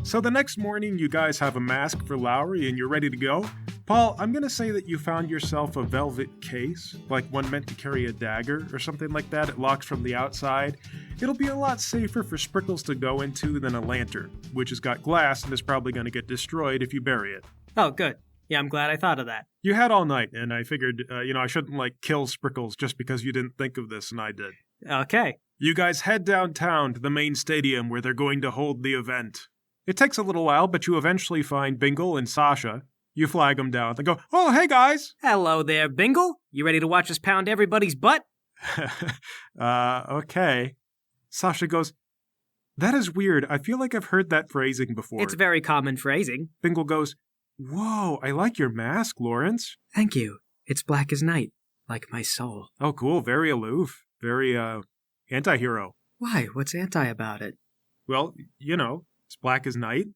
So the next morning, you guys have a mask for Lawry and you're ready to go. Paul, I'm gonna say that you found yourself a velvet case, like one meant to carry a dagger or something like that. It locks from the outside. It'll be a lot safer for Sprinkles to go into than a lantern, which has got glass and is probably gonna get destroyed if you bury it. Oh, good. Yeah, I'm glad I thought of that. You had all night, and I figured, I shouldn't, kill Sprinkles just because you didn't think of this, and I did. Okay. You guys head downtown to the main stadium where they're going to hold the event. It takes a little while, but you eventually find Bingle and Sasha. You flag them down. They go, "Oh, hey, guys!" Hello there, Bingle. You ready to watch us pound everybody's butt? Okay. Sasha goes, "That is weird. I feel like I've heard that phrasing before." It's very common phrasing. Bingle goes, "Whoa, I like your mask, Lawrence." Thank you. It's black as night, like my soul. Oh, cool. Very aloof. Very, anti-hero. Why? What's anti about it? Well, it's black as night.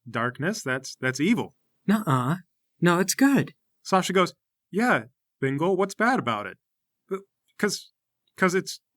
Darkness, that's evil. Nuh-uh. No, it's good. Sasha goes, "Yeah, Bingle, what's bad about it?" Because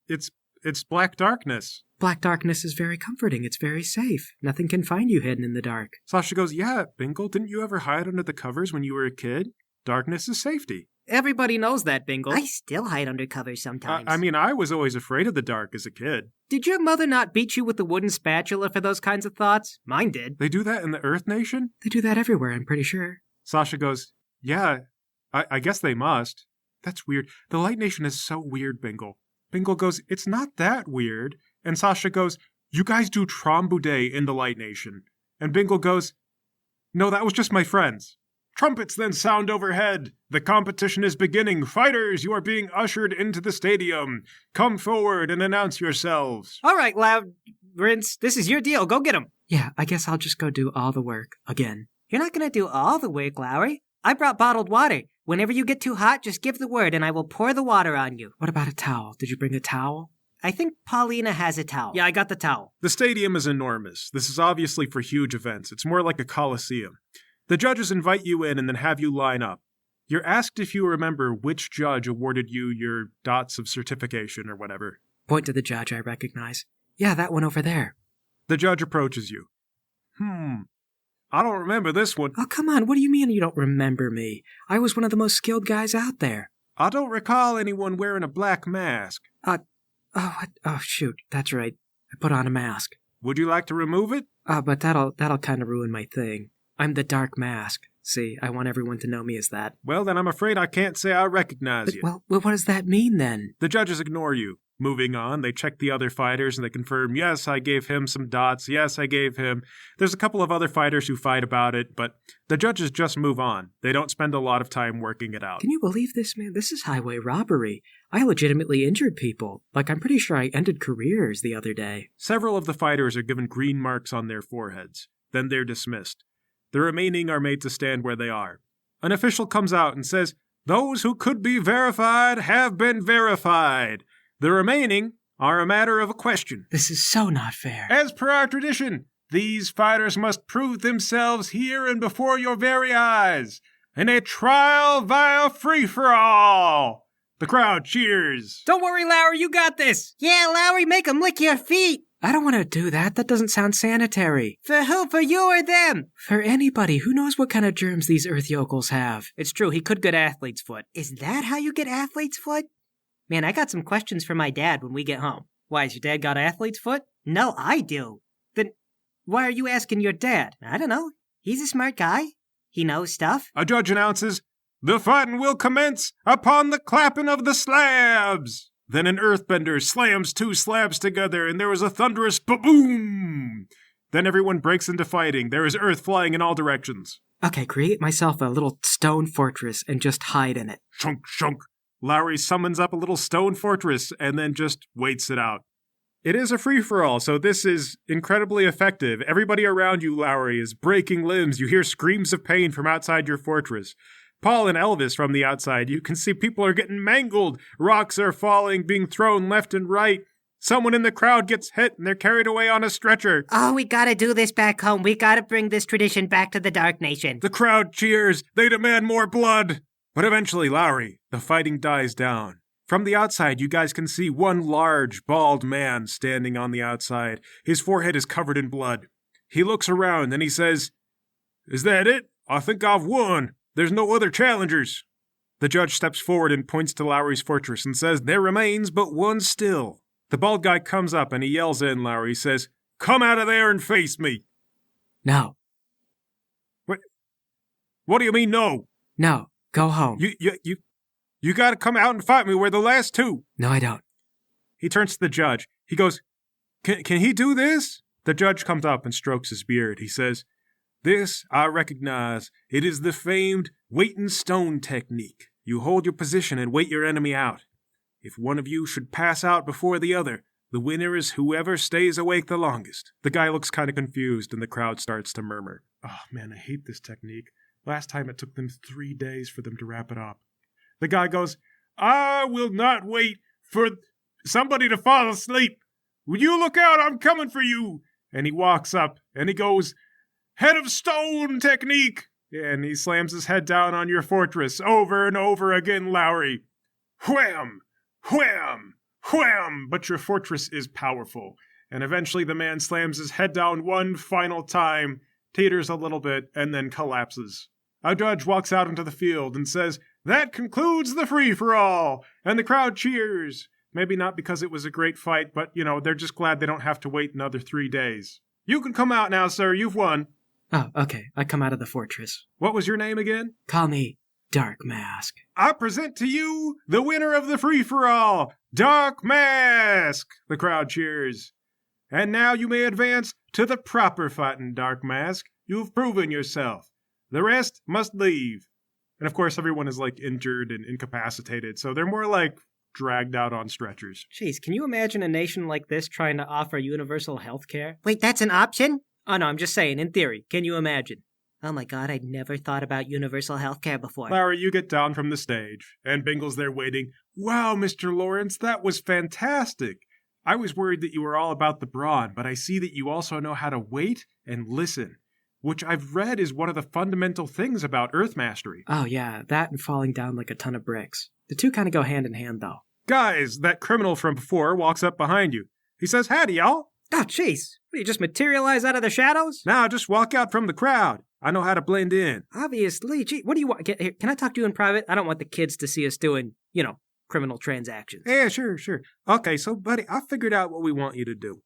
it's black darkness. Black darkness is very comforting. It's very safe. Nothing can find you hidden in the dark. Sasha goes, "Yeah, Bingle, didn't you ever hide under the covers when you were a kid? Darkness is safety." Everybody knows that, Bingle. I still hide under covers sometimes. I was always afraid of the dark as a kid. Did your mother not beat you with a wooden spatula for those kinds of thoughts? Mine did. They do that in the Earth Nation? They do that everywhere, I'm pretty sure. Sasha goes, "Yeah, I guess they must." That's weird. The Light Nation is so weird, Bingle. Bingle goes, "It's not that weird." And Sasha goes, "You guys do Trombuday in the Light Nation." And Bingle goes, "No, that was just my friends." Trumpets then sound overhead. The competition is beginning. Fighters, you are being ushered into the stadium. Come forward and announce yourselves. All right, Loud Rinse, this is your deal. Go get him. Yeah, I guess I'll just go do all the work again. You're not going to do all the work, Lawry. I brought bottled water. Whenever you get too hot, just give the word and I will pour the water on you. What about a towel? Did you bring a towel? I think Paulina has a towel. Yeah, I got the towel. The stadium is enormous. This is obviously for huge events. It's more like a coliseum. The judges invite you in and then have you line up. You're asked if you remember which judge awarded you your dots of certification or whatever. Point to the judge I recognize. Yeah, that one over there. The judge approaches you. I don't remember this one. Oh, come on. What do you mean you don't remember me? I was one of the most skilled guys out there. I don't recall anyone wearing a black mask. Oh, shoot. That's right. I put on a mask. Would you like to remove it? But that'll kind of ruin my thing. I'm the Dark Mask. See, I want everyone to know me as that. Well, then I'm afraid I can't say I recognize you. Well, what does that mean, then? The judges ignore you. Moving on, they check the other fighters and they confirm, yes, I gave him some dots. Yes, I gave him. There's a couple of other fighters who fight about it, but the judges just move on. They don't spend a lot of time working it out. Can you believe this, man? This is highway robbery. I legitimately injured people. I'm pretty sure I ended careers the other day. Several of the fighters are given green marks on their foreheads. Then they're dismissed. The remaining are made to stand where they are. An official comes out and says, "Those who could be verified have been verified. The remaining are a matter of a question." This is so not fair. As per our tradition, these fighters must prove themselves here and before your very eyes, in a trial via free-for-all. The crowd cheers. Don't worry, Lawry, you got this. Yeah, Lawry, make 'em lick your feet. I don't want to do that. That doesn't sound sanitary. For who? For you or them? For anybody. Who knows what kind of germs these earth yokels have? It's true, he could get athlete's foot. Is that how you get athlete's foot? Man, I got some questions for my dad when we get home. Why, has your dad got athlete's foot? No, I do. Then why are you asking your dad? I don't know. He's a smart guy. He knows stuff. A judge announces, "The fighting will commence upon the clapping of the slabs." Then an earthbender slams two slabs together, and there is a thunderous ba-boom. Then everyone breaks into fighting. There is earth flying in all directions. Okay, create myself a little stone fortress and just hide in it. Shunk, shunk. Lawry summons up a little stone fortress and then just waits it out. It is a free-for-all, so this is incredibly effective. Everybody around you, Lawry, is breaking limbs. You hear screams of pain from outside your fortress. Paul and Elvis from the outside, you can see people are getting mangled. Rocks are falling, being thrown left and right. Someone in the crowd gets hit and they're carried away on a stretcher. Oh, we gotta do this back home. We gotta bring this tradition back to the Dark Nation. The crowd cheers. They demand more blood. But eventually, Lawry, the fighting dies down. From the outside, you guys can see one large, bald man standing on the outside. His forehead is covered in blood. He looks around and he says, "Is that it? I think I've won. There's no other challengers." The judge steps forward and points to Lawry's fortress and says, "There remains but one still." The bald guy comes up and he yells in Lawry. He says, "Come out of there and face me." No. What do you mean, no? No. Go home. You gotta come out and fight me. We're the last two. No, I don't. He turns to the judge. He goes, Can he do this? The judge comes up and strokes his beard. He says, "This I recognize. It is the famed weight and stone technique. You hold your position and wait your enemy out. If one of you should pass out before the other, the winner is whoever stays awake the longest." The guy looks kind of confused and the crowd starts to murmur. Oh man, I hate this technique. Last time it took them 3 days for them to wrap it up. The guy goes, "I will not wait for somebody to fall asleep. Will you look out? I'm coming for you." And he walks up and he goes, "Head of stone technique." And he slams his head down on your fortress over and over again, Lawry. Wham! Wham! Wham! But your fortress is powerful. And eventually the man slams his head down one final time, teeters a little bit, and then collapses. A judge walks out into the field and says, "That concludes the free-for-all." And the crowd cheers. Maybe not because it was a great fight, but, they're just glad they don't have to wait another 3 days. "You can come out now, sir. You've won." Oh, okay. I come out of the fortress. What was your name again? Call me Dark Mask. "I present to you the winner of the free-for-all, Dark Mask." The crowd cheers. "And now you may advance to the proper fighting, Dark Mask. You've proven yourself. The rest must leave." And of course, everyone is injured and incapacitated, so they're more dragged out on stretchers. Jeez, can you imagine a nation like this trying to offer universal health care? Wait, that's an option? Oh no, I'm just saying, in theory. Can you imagine? Oh my god, I'd never thought about universal health care before. Lawry, you get down from the stage, and Bingle's there waiting. "Wow, Mr. Lawrence, that was fantastic. I was worried that you were all about the brawn, but I see that you also know how to wait and listen, which I've read is one of the fundamental things about Earth Mastery." Oh, yeah, that and falling down like a ton of bricks. The two kind of go hand in hand, though. "Guys, that criminal from before walks up behind you. He says, 'Howdy, y'all.'" Oh, jeez. What, do you just materialize out of the shadows? "Now just walk out from the crowd. I know how to blend in." Obviously. Gee, what do you want? Here, can I talk to you in private? I don't want the kids to see us doing, criminal transactions. "Yeah, sure. Okay, so, buddy, I figured out what we want you to do.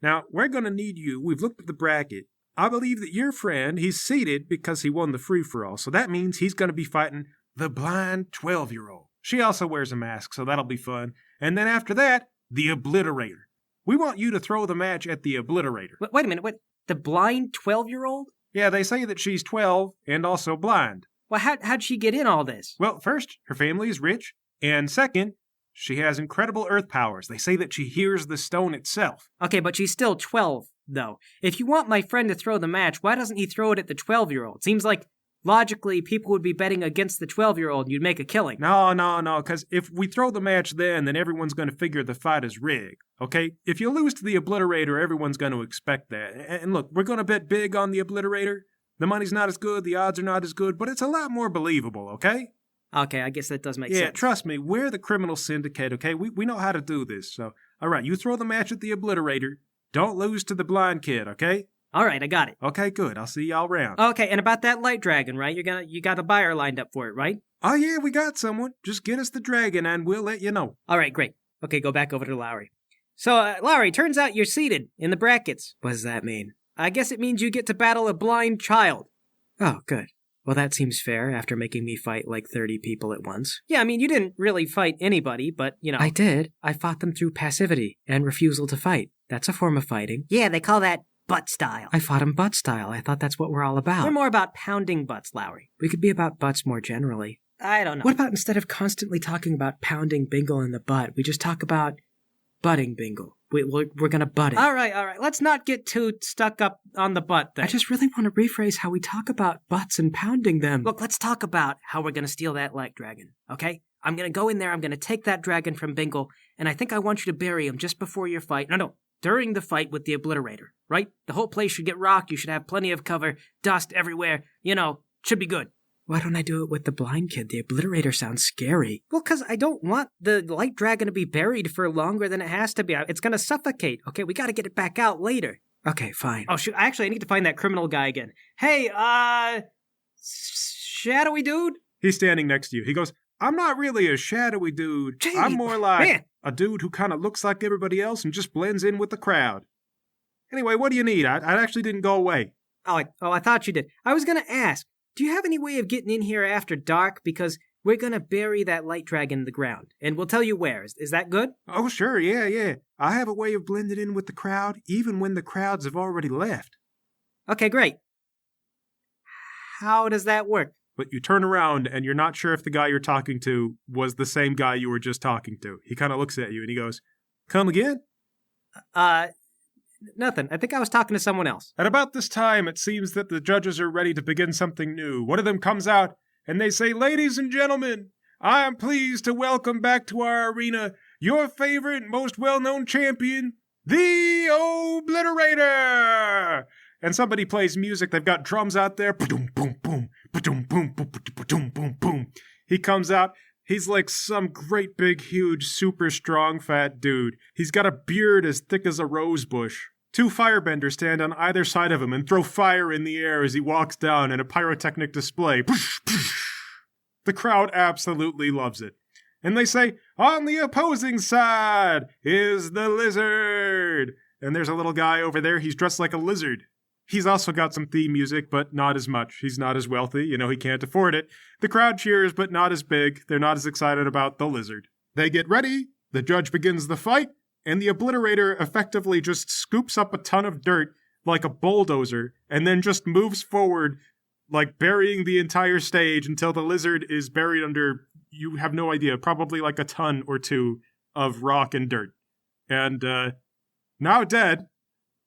Now, we're going to need you. We've looked at the bracket. I believe that your friend, he's seated because he won the free-for-all, so that means he's going to be fighting the blind 12-year-old. She also wears a mask, so that'll be fun. And then after that, the Obliterator. We want you to throw the match at the Obliterator." Wait a minute. What? The blind 12-year-old? Yeah, they say that she's 12 and also blind. Well, how'd she get in all this? Well, first, her family is rich, and second, she has incredible earth powers. They say that she hears the stone itself. Okay, but she's still 12, though. If you want my friend to throw the match, why doesn't he throw it at the 12-year-old? Seems like, logically, people would be betting against the 12-year-old and you'd make a killing. No, because if we throw the match then everyone's going to figure the fight is rigged, okay? If you lose to the Obliterator, everyone's going to expect that. And look, we're going to bet big on the Obliterator. The money's not as good, the odds are not as good, but it's a lot more believable, okay? Okay, I guess that does make sense. Yeah, trust me, we're the criminal syndicate, okay? We know how to do this, so... All right, you throw the match at the Obliterator. Don't lose to the blind kid, okay? All right, I got it. Okay, good. I'll see y'all around. Okay, and about that light dragon, right? You got a buyer lined up for it, right? Oh, yeah, we got someone. Just get us the dragon and we'll let you know. All right, great. Okay, go back over to Lawry. So, Lawry, turns out you're seated in the brackets. What does that mean? I guess it means you get to battle a blind child. Oh, good. Well, that seems fair after making me fight 30 people at once. Yeah, I mean, you didn't really fight anybody, but, I did. I fought them through passivity and refusal to fight. That's a form of fighting. Yeah, they call that butt style. I fought him butt style. I thought that's what we're all about. We're more about pounding butts, Lawry. We could be about butts more generally. I don't know. What about instead of constantly talking about pounding Bingle in the butt, we just talk about butting Bingle? We're gonna butt it. All right. Let's not get too stuck up on the butt thing. I just really want to rephrase how we talk about butts and pounding them. Look, let's talk about how we're gonna steal that light dragon, okay? I'm gonna go in there, I'm gonna take that dragon from Bingle, and I think I want you to bury him just before your fight. No, during the fight with the Obliterator, right? The whole place should get rocked, you should have plenty of cover, dust everywhere, should be good. Why don't I do it with the blind kid? The Obliterator sounds scary. Well, because I don't want the light dragon to be buried for longer than it has to be. It's going to suffocate, okay? We got to get it back out later. Okay, fine. Oh, shoot. Actually, I need to find that criminal guy again. Hey, shadowy dude? He's standing next to you. He goes, I'm not really a shadowy dude. Gee, I'm more like man. a dude who kind of looks like everybody else and just blends in with the crowd. Anyway, what do you need? I actually didn't go away. Oh, I thought you did. I was going to ask, do you have any way of getting in here after dark? Because we're going to bury that light dragon in the ground, and we'll tell you where. Is that good? Oh, sure, yeah. I have a way of blending in with the crowd, even when the crowds have already left. Okay, great. How does that work? But you turn around, and you're not sure if the guy you're talking to was the same guy you were just talking to. He kind of looks at you, and he goes, Come again? Nothing. I think I was talking to someone else. At about this time, it seems that the judges are ready to begin something new. One of them comes out, and they say, Ladies and gentlemen, I am pleased to welcome back to our arena your favorite and most well-known champion, the Obliterator! And somebody plays music. They've got drums out there. Boom, boom, boom. Boom, boom, boom, boom, boom, boom. He comes out. He's like some great big, huge, super strong, fat dude. He's got a beard as thick as a rose bush. Two firebenders stand on either side of him and throw fire in the air as he walks down in a pyrotechnic display. The crowd absolutely loves it. And they say, on the opposing side is the lizard. And there's a little guy over there. He's dressed like a lizard. He's also got some theme music, but not as much. He's not as wealthy. He can't afford it. The crowd cheers, but not as big. They're not as excited about the lizard. They get ready. The judge begins the fight, and the Obliterator effectively just scoops up a ton of dirt like a bulldozer, and then just moves forward, like burying the entire stage until the lizard is buried under, you have no idea, probably like a ton or two of rock and dirt. And now dead,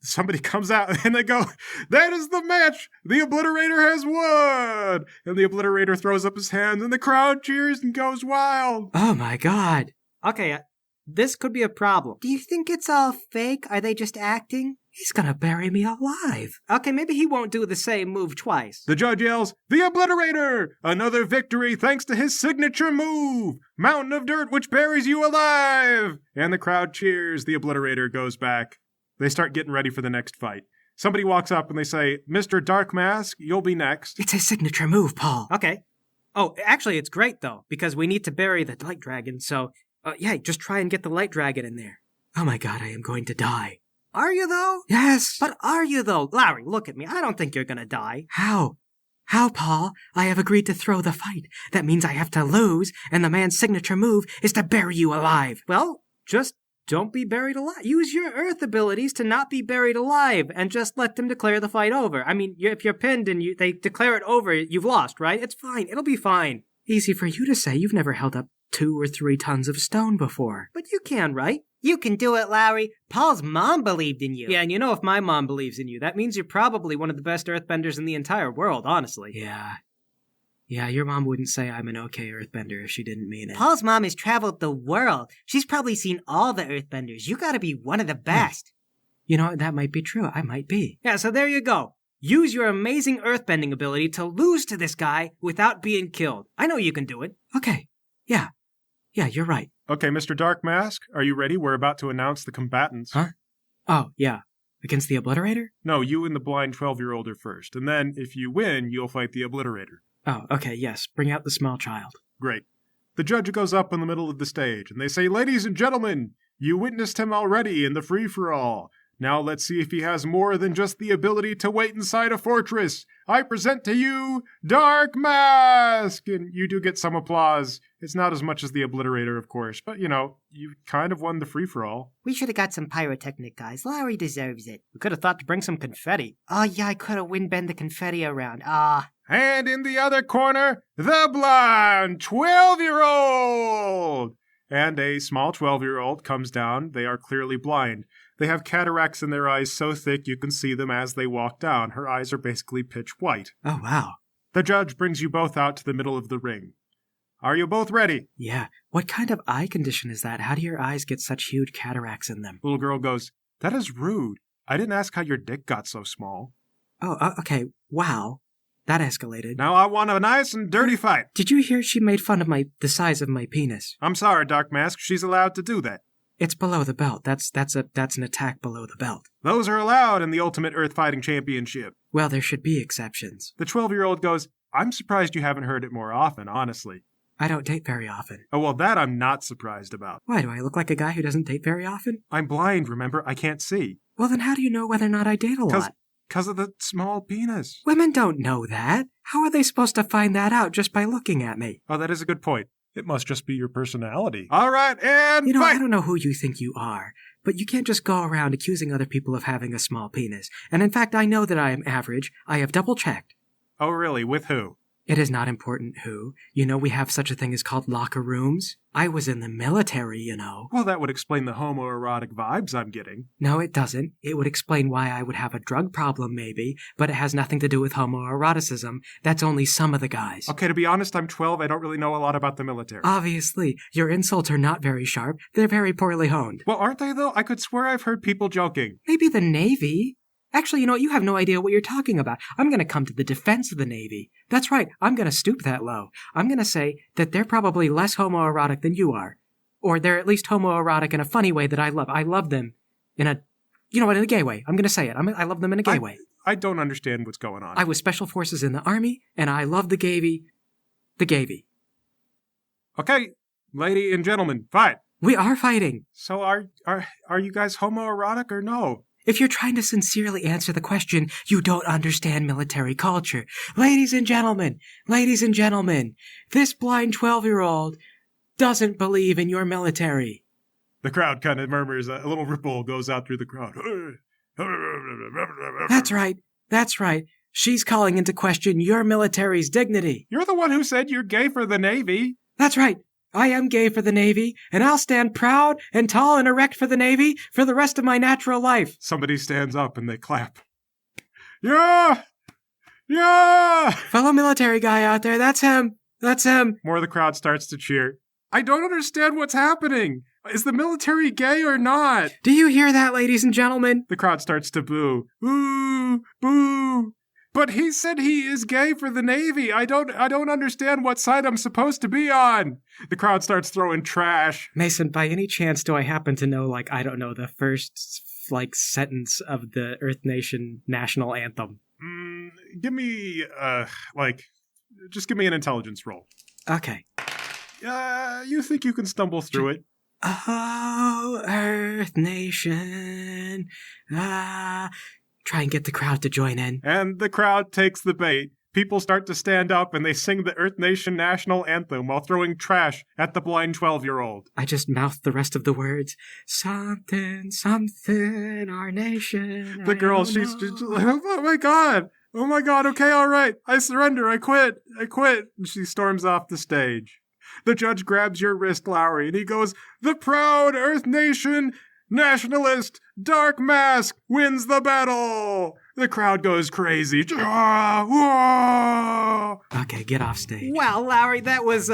somebody comes out and they go, that is the match! The Obliterator has won! And the Obliterator throws up his hands and the crowd cheers and goes wild. Oh my god. Okay, this could be a problem. Do you think it's all fake? Are they just acting? He's gonna bury me alive. Okay, maybe he won't do the same move twice. The judge yells, the Obliterator! Another victory thanks to his signature move! Mountain of dirt which buries you alive! And the crowd cheers. The Obliterator goes back. They start getting ready for the next fight. Somebody walks up and they say, Mr. Dark Mask, you'll be next. It's his signature move, Paul. Okay. Oh, actually, it's great, though, because we need to bury the light dragon, so, yeah, just try and get the light dragon in there. Oh my god, I am going to die. Are you, though? Yes! But are you, though? Lawry, look at me. I don't think you're gonna die. How? How, Paul? I have agreed to throw the fight. That means I have to lose, and the man's signature move is to bury you alive. Well, just don't be buried alive. Use your Earth abilities to not be buried alive, and just let them declare the fight over. I mean, if you're pinned and they declare it over, you've lost, right? It's fine. It'll be fine. Easy for you to say. You've never held up 2 or 3 tons of stone before. But you can, right? You can do it, Lawry. Paul's mom believed in you. Yeah, and if my mom believes in you, that means you're probably one of the best Earthbenders in the entire world, honestly. Yeah, your mom wouldn't say I'm an okay Earthbender if she didn't mean it. Paul's mom has traveled the world. She's probably seen all the Earthbenders. You gotta be one of the best. You know, that might be true. I might be. Yeah, so there you go. Use your amazing earthbending ability to lose to this guy without being killed. I know you can do it. Okay. Yeah, you're right. Okay, Mr. Dark Mask, are you ready? We're about to announce the combatants. Huh? Oh, yeah. Against the Obliterator? No, you and the blind 12-year-old are first. And then, if you win, you'll fight the Obliterator. Oh, okay, yes. Bring out the small child. Great. The judge goes up in the middle of the stage, and they say, Ladies and gentlemen, you witnessed him already in the free-for-all. Now let's see if he has more than just the ability to wait inside a fortress. I present to you, Dark Mask! And you do get some applause. It's not as much as the Obliterator, of course, but, you kind of won the free-for-all. We should have got some pyrotechnic guys. Lawry deserves it. We could have thought to bring some confetti. Oh, yeah, I could have wind-bend the confetti around. And in the other corner, the blind 12-year-old! And a small 12-year-old comes down. They are clearly blind. They have cataracts in their eyes so thick you can see them as they walk down. Her eyes are basically pitch white. Oh, wow. The judge brings you both out to the middle of the ring. Are you both ready? Yeah. What kind of eye condition is that? How do your eyes get such huge cataracts in them? Little girl goes, That is rude. I didn't ask how your dick got so small. Oh, okay. Wow. That escalated. Now I want a nice and dirty fight. Did you hear she made fun of the size of my penis? I'm sorry, Dark Mask. She's allowed to do that. It's below the belt. That's an attack below the belt. Those are allowed in the Ultimate Earth Fighting Championship. Well, there should be exceptions. The 12-year-old goes, I'm surprised you haven't heard it more often, honestly. I don't date very often. Oh, well, that I'm not surprised about. Why, do I look like a guy who doesn't date very often? I'm blind, remember? I can't see. Well, then how do you know whether or not I date a lot? Because of the small penis. Women don't know that. How are they supposed to find that out just by looking at me? Oh, that is a good point. It must just be your personality. All right, and You know, fight! I don't know who you think you are, but you can't just go around accusing other people of having a small penis. And in fact, I know that I am average. I have double-checked. Oh, really? With who? It is not important who. You know, we have such a thing as called locker rooms. I was in the military, you know. Well, that would explain the homoerotic vibes I'm getting. No, it doesn't. It would explain why I would have a drug problem, maybe, but it has nothing to do with homoeroticism. That's only some of the guys. Okay, to be honest, I'm 12. I don't really know a lot about the military. Obviously, your insults are not very sharp. They're very poorly honed. Well, aren't they, though? I could swear I've heard people joking. Maybe the Navy. Actually, you know what? You have no idea what you're talking about. I'm going to come to the defense of the Navy. That's right. I'm going to stoop that low. I'm going to say that they're probably less homoerotic than you are. Or they're at least homoerotic in a funny way that I love. I love them in a, you know what, in a gay way. I'm going to say it. I love them in a gay way. I don't understand what's going on. I was Special Forces in the Army, and I love the Gavy. The Gavy. Okay, lady and gentlemen, fight. We are fighting. So are you guys homoerotic or no? If you're trying to sincerely answer the question, you don't understand military culture. Ladies and gentlemen, this blind 12-year-old doesn't believe in your military. The crowd kind of murmurs. A little ripple goes out through the crowd. That's right. She's calling into question your military's dignity. You're the one who said you're gay for the Navy. That's right. I am gay for the Navy, and I'll stand proud and tall and erect for the Navy for the rest of my natural life. Somebody stands up and they clap. Yeah! Yeah! Fellow military guy out there, that's him. More of the crowd starts to cheer. I don't understand what's happening. Is the military gay or not? Do you hear that, ladies and gentlemen? The crowd starts to boo. Boo! Boo! But he said he is gay for the Navy. I don't understand what side I'm supposed to be on. The crowd starts throwing trash. Mason, by any chance do I happen to know, the first, sentence of the Earth Nation national anthem? Give me, just give me an intelligence roll. Okay. You think you can stumble through it? Oh, Earth Nation. Try and get the crowd to join in. And the crowd takes the bait. People start to stand up and they sing the Earth Nation national anthem while throwing trash at the blind 12-year-old. I just mouthed the rest of the words. Something, something, our nation. The girl, she's just, oh my God, okay, all right. I surrender, I quit. And she storms off the stage. The judge grabs your wrist, Lawry, and he goes, the proud Earth Nation nationalist Dark Mask wins the battle. The crowd goes crazy. Okay, get off stage. Wow, Lawry, that was,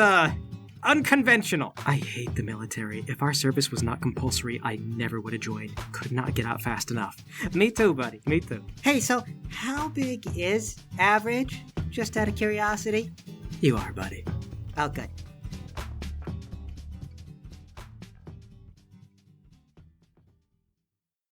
unconventional. I hate the military. If our service was not compulsory, I never would have joined. Could not get out fast enough. Me too, buddy. Me too. Hey, so how big is average? Just out of curiosity? You are, buddy. Oh, good.